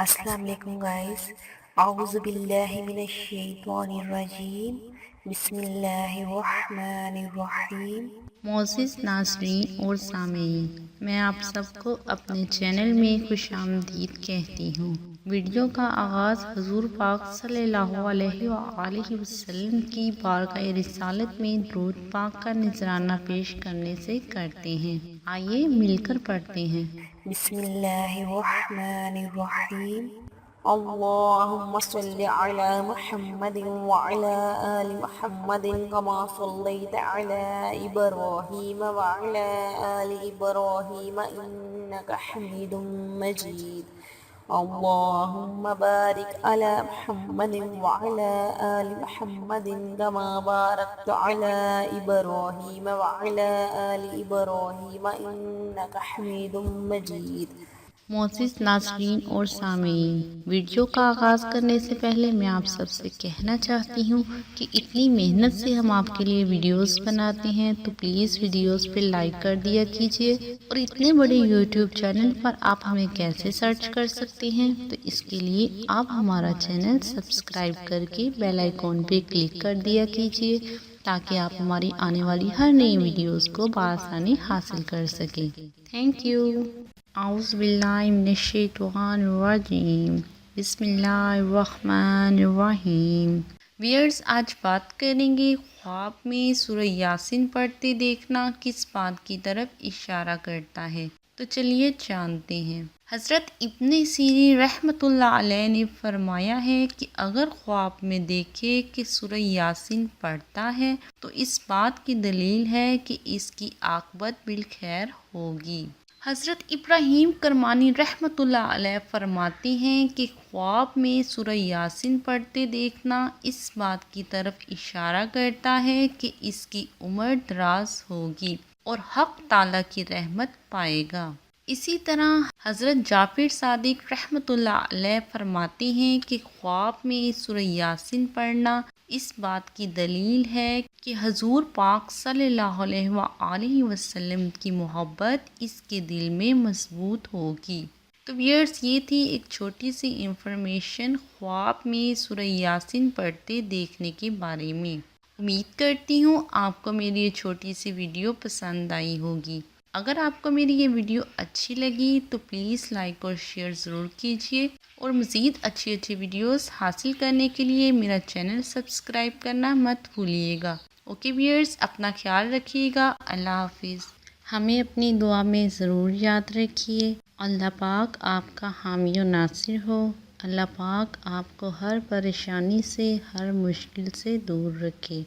السلام علیکم گائز، اعوذ باللہ من الشیطان الرجیم، بسم اللہ الرحمن الرحیم۔ معزز ناظرین اور سامعین، میں آپ سب کو اپنے چینل میں خوش آمدید کہتی ہوں۔ ویڈیو کا آغاز حضور پاک صلی اللہ علیہ وآلہ وسلم کی بارگاہ رسالت میں درود پاک کا نذرانہ پیش کرنے سے کرتے ہیں۔ آئیے مل کر پڑھتے ہیں۔ بسم اللہ الرحمن الرحیم۔ اللہم صل علی محمد وعلی آل محمد کما صلیت علی ابراہیم وعلی آل ابراہیم انک حمید مجید۔ اللہم بارک علی محمد وعلی آل محمد کما بارکت علی ابراہیم وعلی آل ابراہیم انک حمید مجید۔ معزز ناظرین اور سامعین، ویڈیو کا آغاز کرنے سے پہلے میں آپ سب سے کہنا چاہتی ہوں کہ اتنی محنت سے ہم آپ کے لیے ویڈیوز بناتے ہیں تو پلیز ویڈیوز پہ لائک کر دیا کیجیے، اور اتنے بڑے یوٹیوب چینل پر آپ ہمیں کیسے سرچ کر سکتے ہیں، تو اس کے لیے آپ ہمارا چینل سبسکرائب کر کے بیل آئیکن پہ کلک کر دیا کیجیے تاکہ آپ ہماری آنے والی ہر نئی ویڈیوز کو بآسانی حاصل کر سکیں۔ Thank you. اعوذ باللہ من الشیطان الرجیم، بسم اللہ الرحمن الرحیم۔ ویئرز، آج بات کریں گے خواب میں سورہ یاسین پڑھتے دیکھنا کس بات کی طرف اشارہ کرتا ہے، تو چلیے جانتے ہیں۔ حضرت ابن سیرین رحمۃ اللہ علیہ نے فرمایا ہے کہ اگر خواب میں دیکھے کہ سورہ یاسین پڑھتا ہے تو اس بات کی دلیل ہے کہ اس کی عاقبت بالخیر ہوگی۔ حضرت ابراہیم کرمانی رحمۃ اللہ علیہ فرماتے ہیں کہ خواب میں سورہ یاسین پڑھتے دیکھنا اس بات کی طرف اشارہ کرتا ہے کہ اس کی عمر دراز ہوگی اور حق تعالیٰ کی رحمت پائے گا۔ اسی طرح حضرت جعفر صادق رحمۃ اللہ علیہ فرماتے ہیں کہ خواب میں سورہ یاسین پڑھنا اس بات کی دلیل ہے کہ حضور پاک صلی اللہ علیہ وآلہ وسلم کی محبت اس کے دل میں مضبوط ہوگی۔ تو ویئرز، یہ تھی ایک چھوٹی سی انفارمیشن خواب میں سورہ یاسین پڑھتے دیکھنے کے بارے میں۔ امید کرتی ہوں آپ کو میری یہ چھوٹی سی ویڈیو پسند آئی ہوگی۔ اگر آپ کو میری یہ ویڈیو اچھی لگی تو پلیز لائک اور شیئر ضرور کیجیے، اور مزید اچھی ویڈیوز حاصل کرنے کے لیے میرا چینل سبسکرائب کرنا مت بھولیے گا۔ اوکے ویئرز، اپنا خیال رکھیے گا۔ اللہ حافظ۔ ہمیں اپنی دعا میں ضرور یاد رکھیے۔ اللہ پاک آپ کا حامی و ناصر ہو۔ اللہ پاک آپ کو ہر پریشانی سے، ہر مشکل سے دور رکھے۔